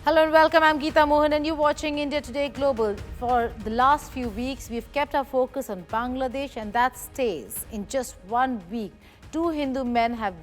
Hello and welcome. I'm Geeta Mohan and you're watching India Today Global. For the last few weeks, we've kept our focus on Bangladesh, and that stays. In just 1 week, 2 Hindu men have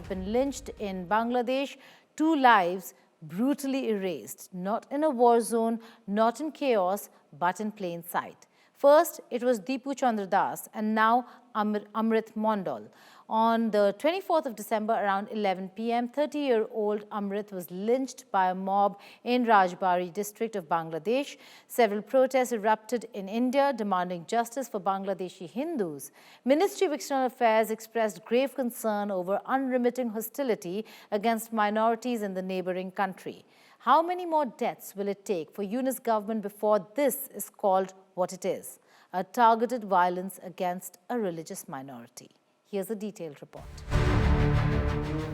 been lynched in Bangladesh, 2 lives brutally erased, not in a war zone, not in chaos, but in plain sight. First, it was Deepu Chandradas, and now Amrit Mondal. On the 24th of December around 11 p.m., 30-year-old Amrit was lynched by a mob in Rajbari district of Bangladesh. Several protests erupted in India demanding justice for Bangladeshi Hindus. Ministry of External Affairs expressed grave concern over unremitting hostility against minorities in the neighboring country. How many more deaths will it take for Yunus government before this is called what it is, a targeted violence against a religious minority? Here's a detailed report.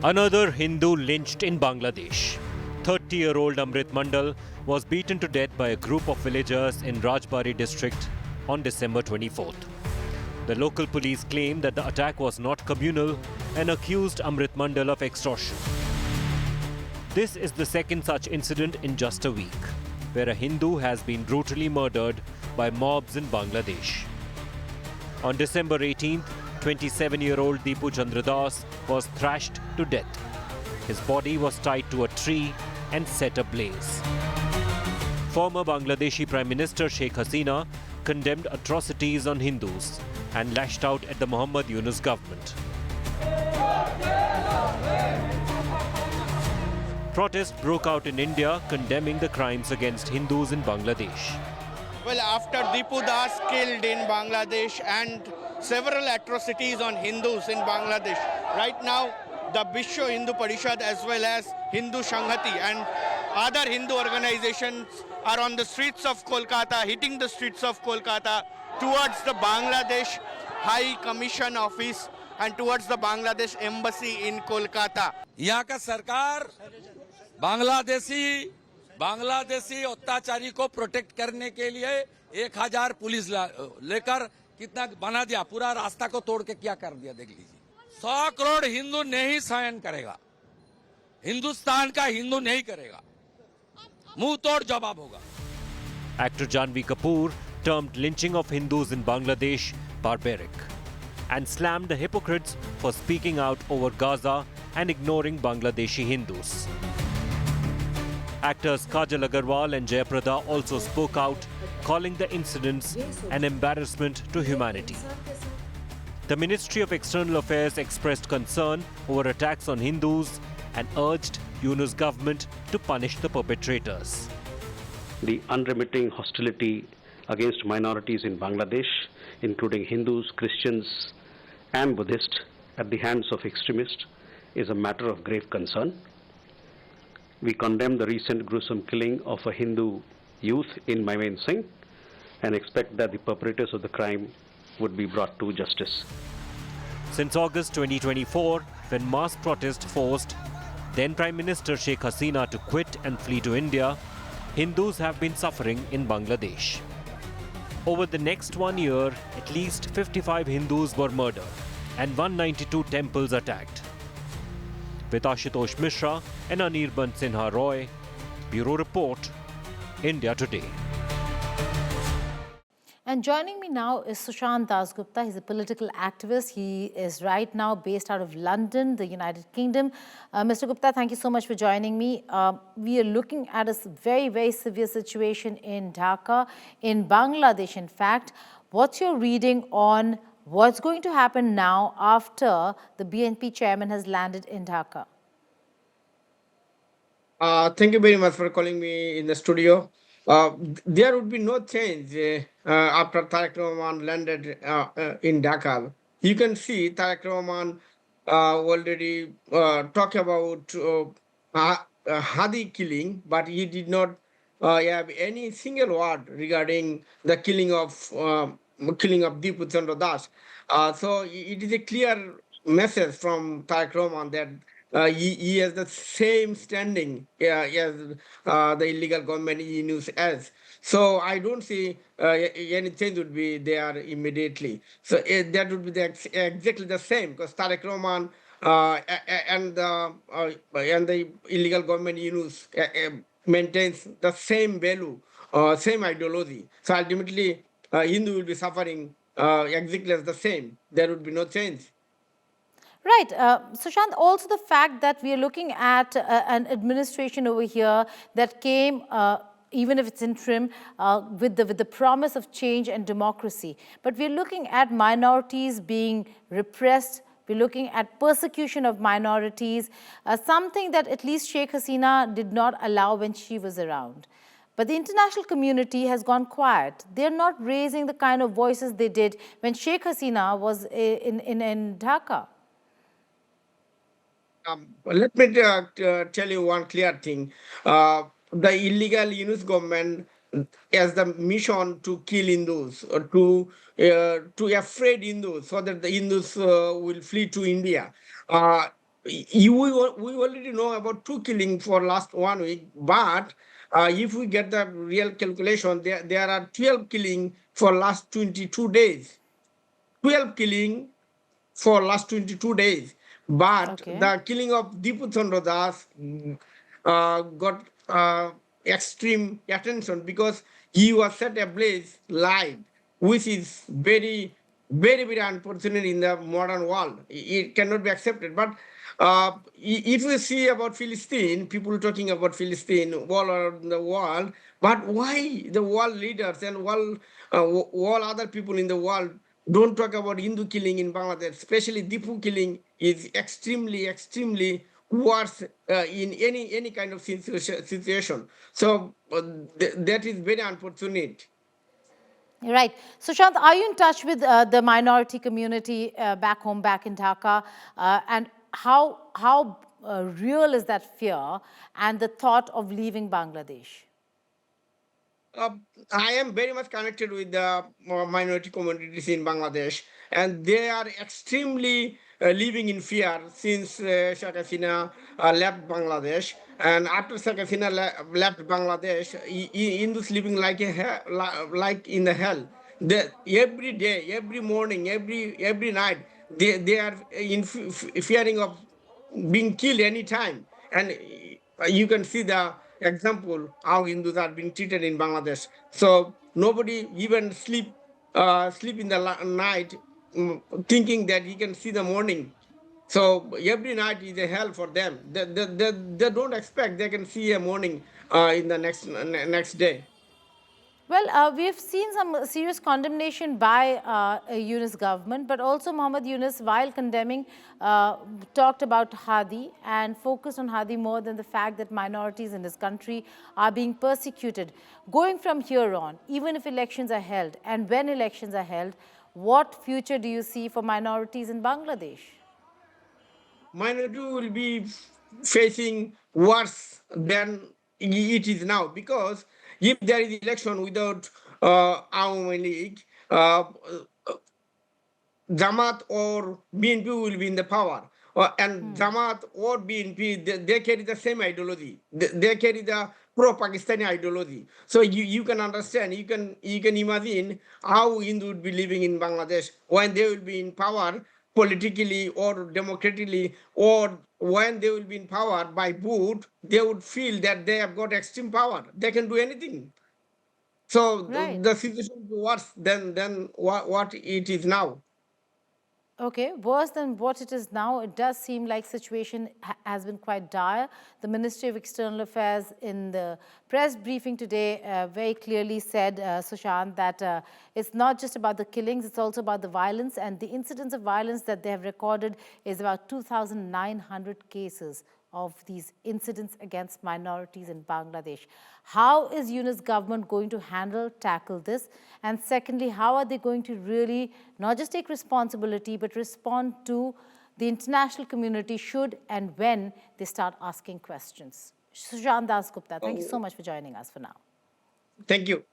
Another Hindu lynched in Bangladesh. 30-year-old Amrit Mondal was beaten to death by a group of villagers in Rajbari district on December 24th. The local police claimed that the attack was not communal and accused Amrit Mondal of extortion. This is the second such incident in just a week, where a Hindu has been brutally murdered by mobs in Bangladesh. On December 18th, 27-year-old Deepu Chandradas was thrashed to death. His body was tied to a tree and set ablaze. Former Bangladeshi Prime Minister Sheikh Hasina condemned atrocities on Hindus and lashed out at the Muhammad Yunus government. Protests broke out in India condemning the crimes against Hindus in Bangladesh. Well, after Deepu Das killed in Bangladesh and several atrocities on Hindus in Bangladesh, right now the Vishwa Hindu Parishad as well as Hindu Shanghati and other Hindu organizations are on the streets of Kolkata, hitting the streets of Kolkata towards the Bangladesh High Commission office and towards the Bangladesh Embassy in Kolkata. यहाँ का सरकार बांग्लादेशी अत्याचारी को protect करने के लिए 1000 police लेकर कितना बना दिया, पूरा रास्ता को तोड़ के क्या कर दिया देख लीजिए। 100 करोड़ हिंदू नहीं सहन करेगा, हिंदुस्तान का हिंदू नहीं करेगा, मुंह तोड़ जवाब होगा। Actor Janvi Kapoor termed lynching of Hindus in Bangladesh barbaric and slammed the hypocrites for speaking out over Gaza and ignoring Bangladeshi Hindus. Actors Kajal Agarwal and Jayaprada also spoke out, calling the incidents an embarrassment to humanity. The Ministry of External Affairs expressed concern over attacks on Hindus and urged Yunus government to punish the perpetrators. The unremitting hostility against minorities in Bangladesh, including Hindus, Christians, and Buddhists, at the hands of extremists, is a matter of grave concern. We condemn the recent gruesome killing of a Hindu youth in Singh and expect that the perpetrators of the crime would be brought to justice. Since August 2024, when mass protests forced then Prime Minister Sheikh Hasina to quit and flee to India, Hindus have been suffering in Bangladesh. Over the next 1 year, at least 55 Hindus were murdered and 192 temples attacked. With Ashutosh Mishra and Anirban Sinha Roy, Bureau Report, India Today. And joining me now is Sushant Dasgupta. He's a political activist. He is right now based out of London, the United Kingdom. Mr. Gupta, thank you so much for joining me. We are looking at a very, very severe situation in Dhaka, in Bangladesh, in fact. What's your reading on what's going to happen now after the BNP chairman has landed in Dhaka? Thank you very much for calling me in the studio. There would be no change after Tariq Rahman landed in Dhaka. You can see Tariq Rahman already talk about Hadi killing, but he did not have any single word regarding the killing of Deepu Chandradas. So it is a clear message from Tariq Rahman that he has the same standing as the illegal government Yunus has. So I don't see any change would be there immediately. So that would be exactly the same, because Tariq Rahman and the illegal government Yunus maintains the same value, same ideology. So ultimately, Hindu will be suffering exactly as the same. There would be no change. Right. Sushant, also the fact that we are looking at an administration over here that came, even if it's interim, with the promise of change and democracy. But we're looking at minorities being repressed. We're looking at persecution of minorities, something that at least Sheikh Hasina did not allow when she was around. But the international community has gone quiet. They're not raising the kind of voices they did when Sheikh Hasina was in Dhaka. Let me tell you one clear thing. The illegal Yunus government has the mission to kill Hindus, or to afraid Hindus, so that the Hindus will flee to India. We already know about two killings for last 1 week, but if we get the real calculation, there are 12 killing for last 22 days. 12 killing for last 22 days. But Okay. the killing of Deepu Chandradas got extreme attention because he was set ablaze live, which is very, very, very unfortunate in the modern world. It cannot be accepted. But if we see about Philistine, people talking about Philistine all around the world, but why the world leaders and all other people in the world don't talk about Hindu killing in Bangladesh, especially Deepu killing is extremely, extremely worse in any kind of situation. So that is very unfortunate. Right. Sushant, are you in touch with the minority community back home, back in Dhaka? And how real is that fear and the thought of leaving Bangladesh? Uh, I am very much connected with the minority communities in Bangladesh, and they are extremely living in fear since Sheikh Hasina left Bangladesh. And after Sheikh Hasina left Bangladesh, Hindus living like like in the hell. Every day, every morning, every night, they are in fearing of being killed anytime. And you can see the example how Hindus are being treated in Bangladesh. So nobody even sleep in the night, thinking that he can see the morning. So every night is a hell for them. They don't expect they can see a morning in the next day. Well, we have seen some serious condemnation by Yunus government, but also Mohammed Yunus, while condemning, talked about Hadi and focused on Hadi more than the fact that minorities in this country are being persecuted. Going from here on, even if elections are held and when elections are held, what future do you see for minorities in Bangladesh? Minority will be facing worse than it is now, because if there is election without Awami League, Jamaat or BNP will be in the power. And Jamaat or BNP, they carry the same ideology. They carry the pro-Pakistani ideology. So you can understand, you can imagine how Hindu would be living in Bangladesh when they will be in power politically or democratically, or when they will be in power by vote, they would feel that they have got extreme power. They can do anything. So Right. the situation is worse than what it is now. Okay, worse than what it is now. It does seem like situation has been quite dire. The Ministry of External Affairs in the press briefing today very clearly said, Sushant, that it's not just about the killings, it's also about the violence, and the incidents of violence that they have recorded is about 2,900 cases of these incidents against minorities in Bangladesh. How is Yunus government going to tackle this? And secondly, how are they going to really not just take responsibility, but respond to the international community should and when they start asking questions? Sushant Das Gupta, thank you so much for joining us for now. Thank you.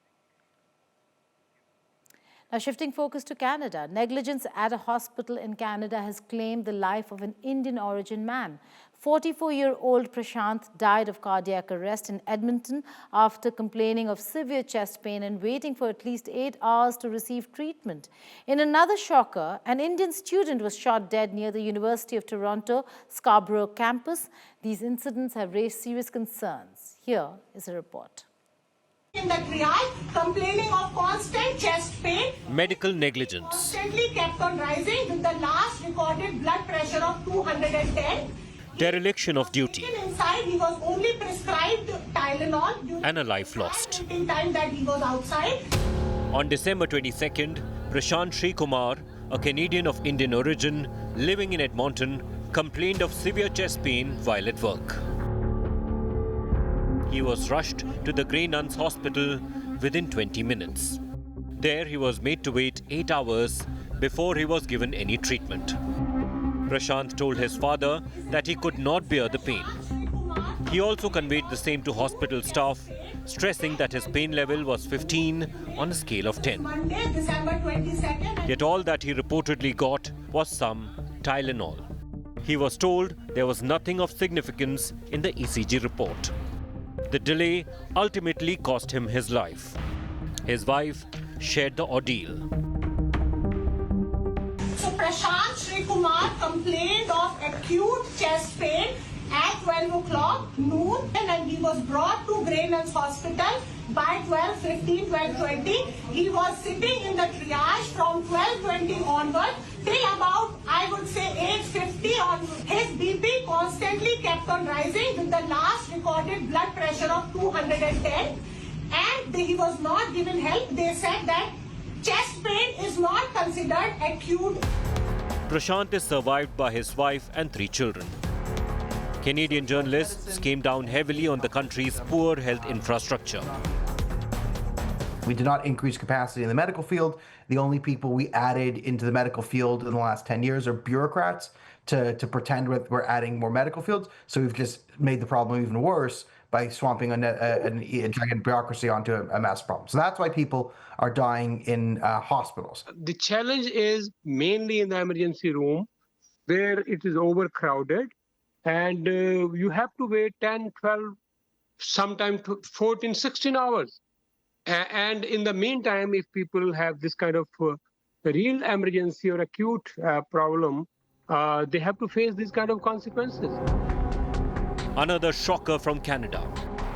Now, shifting focus to Canada, negligence at a hospital in Canada has claimed the life of an Indian origin man. 44-year-old Prashant died of cardiac arrest in Edmonton after complaining of severe chest pain and waiting for at least 8 hours to receive treatment. In another shocker, an Indian student was shot dead near the University of Toronto Scarborough campus. These incidents have raised serious concerns. Here is a report. In the triage, complaining of constant chest pain. Medical negligence. Constantly kept on rising with the last recorded blood pressure of 210. Dereliction of duty. Inside, he was only prescribed Tylenol. And a life lost. In time that he was outside. On December 22nd, Prashant Sreekumar, a Canadian of Indian origin living in Edmonton, complained of severe chest pain while at work. He was rushed to the Grey Nuns Hospital within 20 minutes. There he was made to wait 8 hours before he was given any treatment. Prashant told his father that he could not bear the pain. He also conveyed the same to hospital staff, stressing that his pain level was 15 on a scale of 10. Monday, December 22nd. Yet all that he reportedly got was some Tylenol. He was told there was nothing of significance in the ECG report. The delay ultimately cost him his life. His wife shared the ordeal. So Prashant Sreekumar complained of acute chest pain at 12 o'clock noon, and he was brought to Grey Nuns Hospital by 12:15, 12:20. He was sitting in the triage from 12:20 onward till about, I would say, 8:50 on. His BP constantly kept on rising with the last recorded blood pressure of 210, and he was not given help. They said that chest pain is not considered acute. Prashant is survived by his wife and 3 children. Canadian journalists came down heavily on the country's poor health infrastructure. We did not increase capacity in the medical field. The only people we added into the medical field in the last 10 years are bureaucrats to pretend we're adding more medical fields. So we've just made the problem even worse by swamping a giant bureaucracy onto a mass problem. So that's why people are dying in hospitals. The challenge is mainly in the emergency room, where it is overcrowded, and you have to wait 10, 12, sometimes 14, 16 hours. And in the meantime, if people have this kind of real emergency or acute problem, they have to face these kind of consequences. Another shocker from Canada.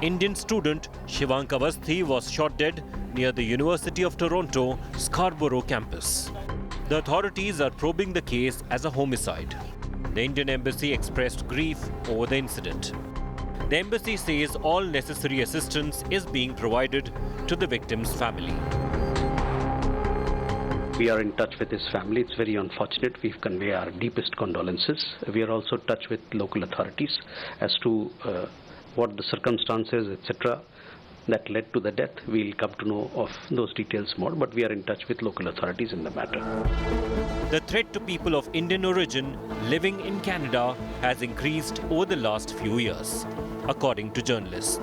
Indian student Shivank Avasthi was shot dead near the University of Toronto Scarborough campus. The authorities are probing the case as a homicide. The Indian embassy expressed grief over the incident. The embassy says all necessary assistance is being provided to the victim's family. We are in touch with his family. It's very unfortunate. We've conveyed our deepest condolences. We are also in touch with local authorities as to what the circumstances, etc., that led to the death. We'll come to know of those details more, but we are in touch with local authorities in the matter. The threat to people of Indian origin living in Canada has increased over the last few years, according to journalists.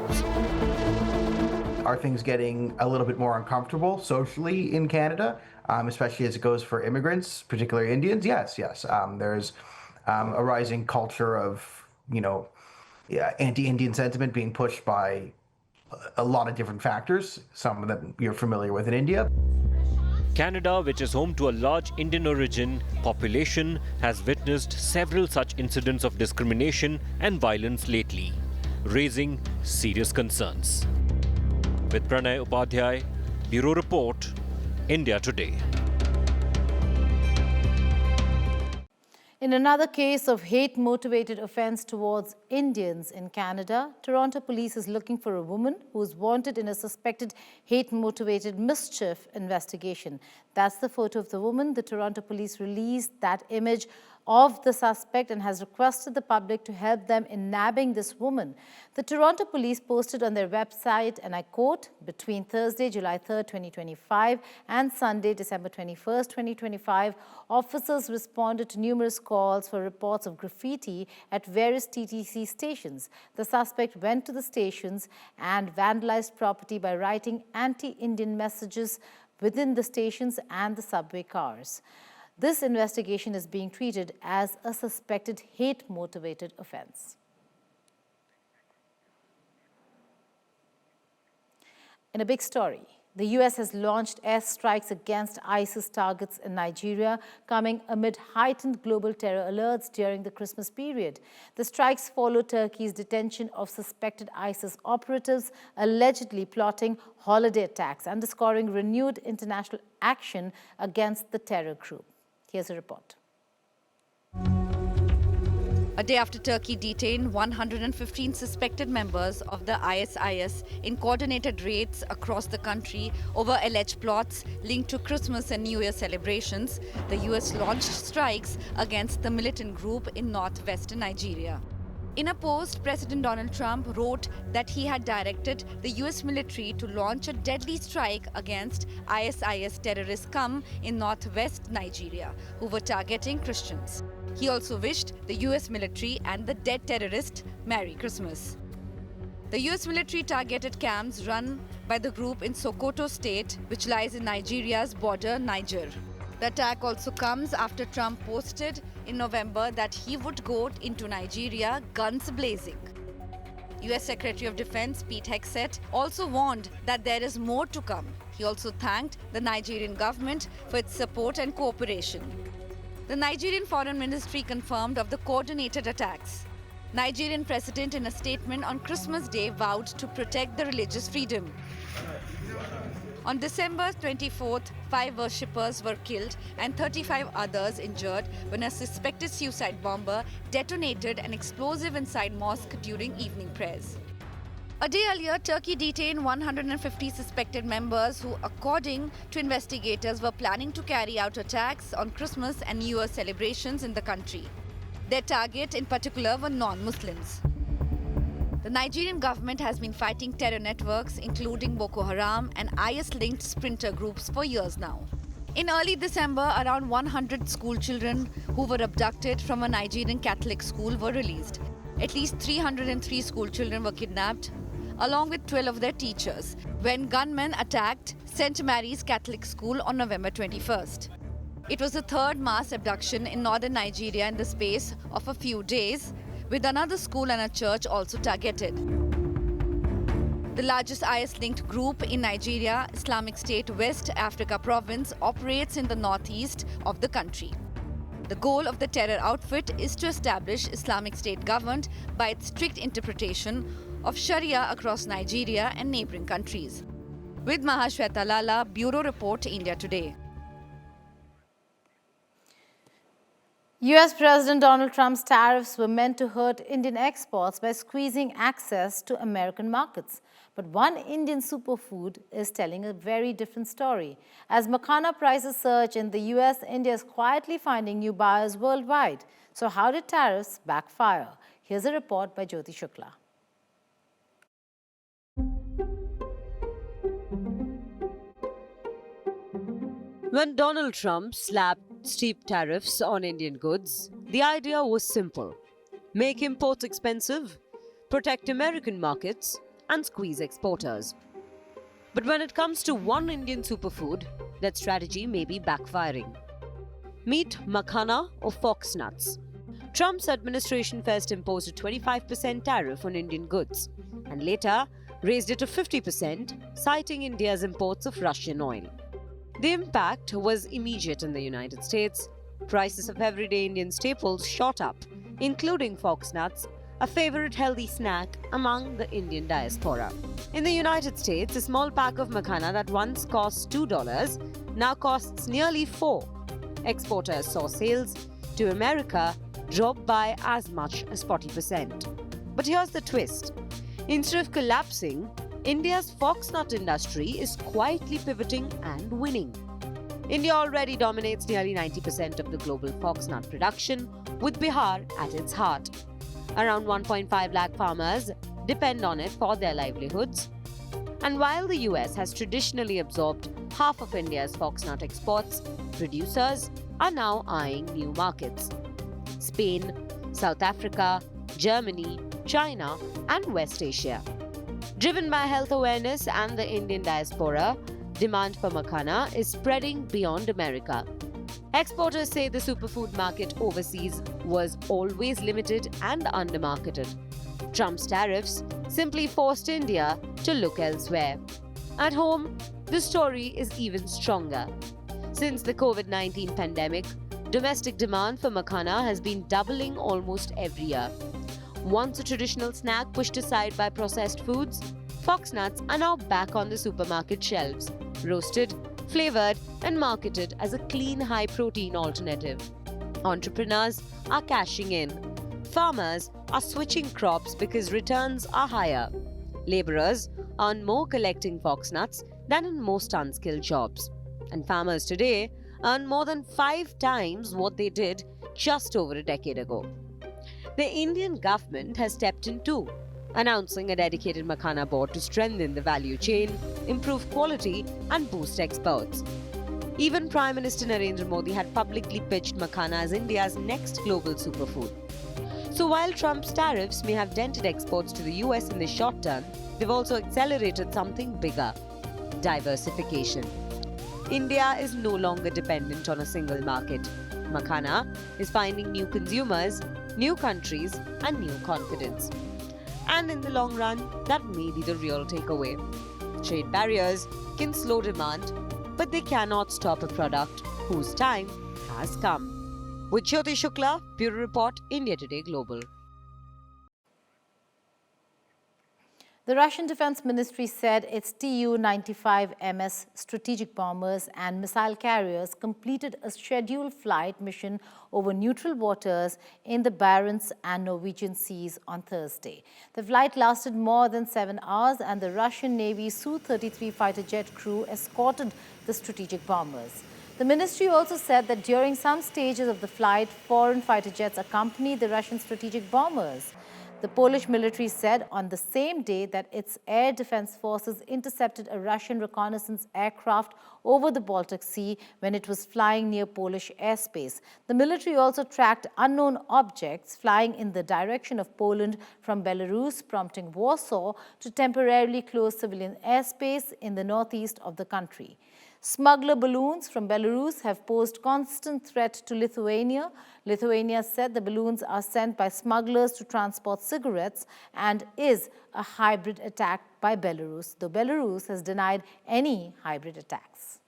Are things getting a little bit more uncomfortable socially in Canada, especially as it goes for immigrants, particularly Indians? Yes. There's a rising culture of, anti-Indian sentiment being pushed by a lot of different factors, some of them you're familiar with in India. Canada, which is home to a large Indian origin population, has witnessed several such incidents of discrimination and violence lately, raising serious concerns. With Pranay Upadhyay, Bureau Report, India Today. In another case of hate-motivated offense towards Indians in Canada, Toronto police is looking for a woman who is wanted in a suspected hate-motivated mischief investigation. That's the photo of the woman. The Toronto police released that image of the suspect and has requested the public to help them in nabbing this woman. The Toronto police posted on their website, and I quote, between Thursday, July 3rd, 2025 and Sunday, December 21st, 2025, officers responded to numerous calls for reports of graffiti at various TTC stations. The suspect went to the stations and vandalized property by writing anti-Indian messages within the stations and the subway cars. This investigation is being treated as a suspected hate-motivated offense. In a big story, The US has launched airstrikes against ISIS targets in Nigeria, coming amid heightened global terror alerts during the Christmas period. The strikes follow Turkey's detention of suspected ISIS operatives allegedly plotting holiday attacks, underscoring renewed international action against the terror group. Here's a report. A day after Turkey detained 115 suspected members of the ISIS in coordinated raids across the country over alleged plots linked to Christmas and New Year celebrations, the US launched strikes against the militant group in northwestern Nigeria. In a post, President Donald Trump wrote that he had directed the US military to launch a deadly strike against ISIS terrorists in northwest Nigeria, who were targeting Christians. He also wished the US military and the dead terrorist Merry Christmas. The US military targeted camps run by the group in Sokoto state, which lies in Nigeria's border, Niger. The attack also comes after Trump posted in November that he would go into Nigeria guns blazing. US Secretary of Defense Pete Hegseth also warned that there is more to come. He also thanked the Nigerian government for its support and cooperation. The Nigerian Foreign Ministry confirmed of the coordinated attacks. Nigerian president in a statement on Christmas Day vowed to protect the religious freedom. On December 24th, 5 worshippers were killed and 35 others injured when a suspected suicide bomber detonated an explosive inside mosque during evening prayers. A day earlier, Turkey detained 150 suspected members who, according to investigators, were planning to carry out attacks on Christmas and New Year celebrations in the country. Their target in particular were non-Muslims. The Nigerian government has been fighting terror networks, including Boko Haram and IS-linked splinter groups for years now. In early December, around 100 school children who were abducted from a Nigerian Catholic school were released. At least 303 school children were kidnapped, along with 12 of their teachers, when gunmen attacked St. Mary's Catholic School on November 21st. It was the third mass abduction in northern Nigeria in the space of a few days, with another school and a church also targeted. The largest IS-linked group in Nigeria, Islamic State West Africa Province, operates in the northeast of the country. The goal of the terror outfit is to establish Islamic State governed by its strict interpretation of Sharia across Nigeria and neighboring countries. With Mahashweta Lala, Bureau Report, India Today. US President Donald Trump's tariffs were meant to hurt Indian exports by squeezing access to American markets. But one Indian superfood is telling a very different story. As makhana prices surge in the US, India is quietly finding new buyers worldwide. So how did tariffs backfire? Here's a report by Jyoti Shukla. When Donald Trump slapped steep tariffs on Indian goods, the idea was simple: make imports expensive, protect American markets, and squeeze exporters. But when it comes to one Indian superfood, that strategy may be backfiring. Meet makhana or fox nuts. Trump's administration first imposed a 25% tariff on Indian goods and later raised it to 50%, citing India's imports of Russian oil. The impact was immediate in the United States. Prices of everyday Indian staples shot up, including fox nuts, a favorite healthy snack among the Indian diaspora. In the United States, a small pack of makhana that once cost $2 now costs nearly $4. Exporters saw sales to America drop by as much as 40%. But here's the twist. Instead of collapsing, India's foxnut industry is quietly pivoting and winning. India already dominates nearly 90% of the global foxnut production, with Bihar at its heart. Around 1.5 lakh farmers depend on it for their livelihoods. And while the US has traditionally absorbed half of India's foxnut exports, producers are now eyeing new markets. Spain, South Africa, Germany, China, and West Asia. Driven by health awareness and the Indian diaspora, demand for makhana is spreading beyond America. Exporters say the superfood market overseas was always limited and undermarketed. Trump's tariffs simply forced India to look elsewhere. At home, the story is even stronger. Since the COVID-19 pandemic, domestic demand for makhana has been doubling almost every year. Once a traditional snack pushed aside by processed foods, fox nuts are now back on the supermarket shelves, roasted, flavored, and marketed as a clean, high-protein alternative. Entrepreneurs are cashing in. Farmers are switching crops because returns are higher. Laborers earn more collecting fox nuts than in most unskilled jobs. And farmers today earn more than 5 times what they did just over a decade ago. The Indian government has stepped in too, announcing a dedicated makhana board to strengthen the value chain, improve quality, and boost exports. Even Prime Minister Narendra Modi had publicly pitched makhana as India's next global superfood. So while Trump's tariffs may have dented exports to the US in the short term, they've also accelerated something bigger: diversification. India is no longer dependent on a single market. Makhana is finding new consumers, new countries, and new confidence. And in the long run, that may be the real takeaway. Trade barriers can slow demand, but they cannot stop a product whose time has come. With Jyoti Shukla, Bureau Report, India Today Global. The Russian Defense Ministry said its Tu-95MS strategic bombers and missile carriers completed a scheduled flight mission over neutral waters in the Barents and Norwegian seas on Thursday. The flight lasted more than 7 hours, and the Russian Navy's Su-33 fighter jet crew escorted the strategic bombers. The ministry also said that during some stages of the flight, foreign fighter jets accompanied the Russian strategic bombers. The Polish military said on the same day that its air defense forces intercepted a Russian reconnaissance aircraft over the Baltic Sea when it was flying near Polish airspace. The military also tracked unknown objects flying in the direction of Poland from Belarus, prompting Warsaw to temporarily close civilian airspace in the northeast of the country. Smuggler balloons from Belarus have posed constant threat to Lithuania. Lithuania said the balloons are sent by smugglers to transport cigarettes and is a hybrid attack by Belarus, though Belarus has denied any hybrid attacks.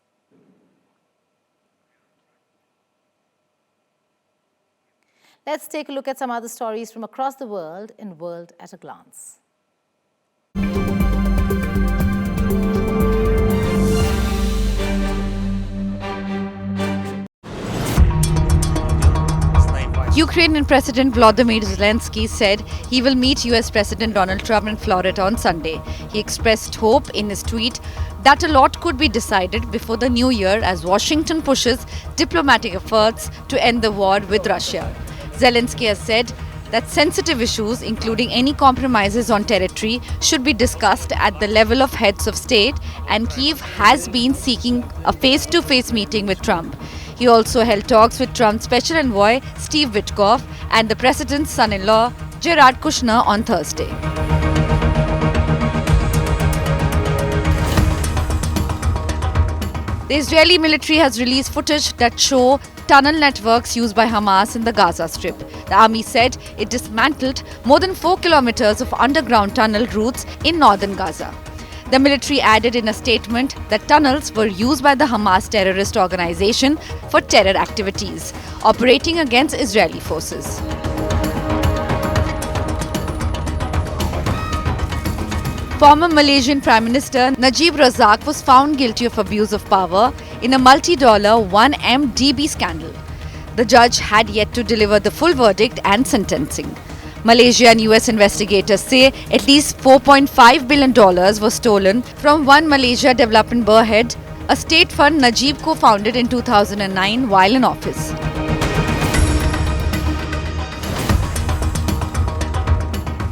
Let's take a look at some other stories from across the world in World at a Glance. Ukrainian President Volodymyr Zelensky said he will meet US President Donald Trump in Florida on Sunday. He expressed hope in his tweet that a lot could be decided before the new year as Washington pushes diplomatic efforts to end the war with Russia. Zelensky has said that sensitive issues, including any compromises on territory, should be discussed at the level of heads of state, and Kyiv has been seeking a face-to-face meeting with Trump. He also held talks with Trump's special envoy Steve Witkoff and the president's son-in-law Jared Kushner on Thursday. The Israeli military has released footage that show tunnel networks used by Hamas in the Gaza Strip. The army said it dismantled more than 4 kilometers of underground tunnel routes in northern Gaza. The military added in a statement that tunnels were used by the Hamas terrorist organization for terror activities, operating against Israeli forces. Former Malaysian Prime Minister Najib Razak was found guilty of abuse of power in a multi-dollar 1MDB scandal. The judge had yet to deliver the full verdict and sentencing. Malaysia and US investigators say at least $4.5 billion was stolen from One Malaysia Development Berhad, a state fund Najib co-founded in 2009 while in office.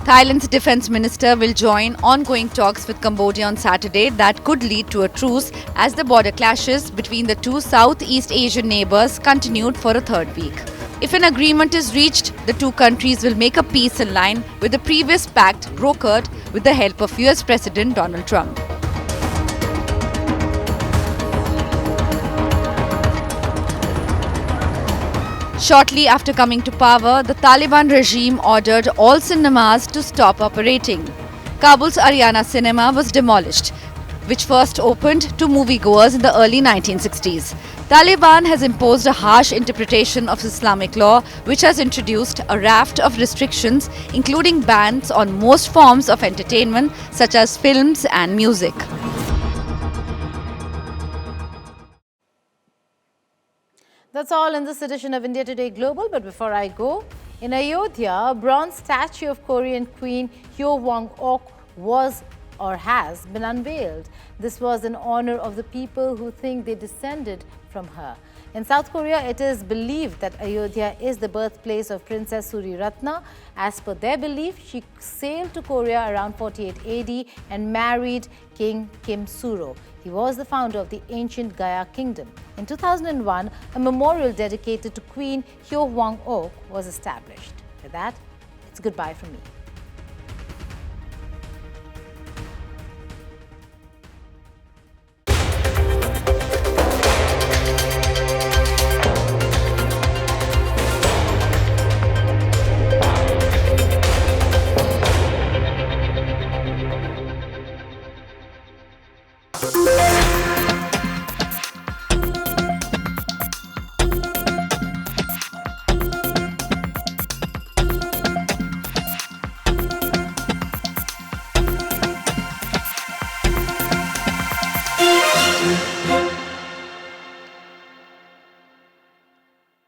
Thailand's defense minister will join ongoing talks with Cambodia on Saturday that could lead to a truce as the border clashes between the two Southeast Asian neighbors continued for a third week. If an agreement is reached, the two countries will make a peace in line with the previous pact brokered with the help of US President Donald Trump. Shortly after coming to power, the Taliban regime ordered all cinemas to stop operating. Kabul's Ariana cinema was demolished, which first opened to moviegoers in the early 1960s. Taliban has imposed a harsh interpretation of Islamic law, which has introduced a raft of restrictions, including bans on most forms of entertainment such as films and music. That's all in this edition of India Today Global. But before I go, in Ayodhya, a bronze statue of Korean Queen Hyo Wang-ok was or has been unveiled. This was in honor of the people who think they descended from her. In South Korea, it is believed that Ayodhya is the birthplace of Princess Suriratna. As per their belief, she sailed to Korea around 48 AD and married King Kim Suro. He was the founder of the ancient Gaya kingdom. In 2001, a memorial dedicated to Queen Hyo Wang-ok was established. With that, it's goodbye from me.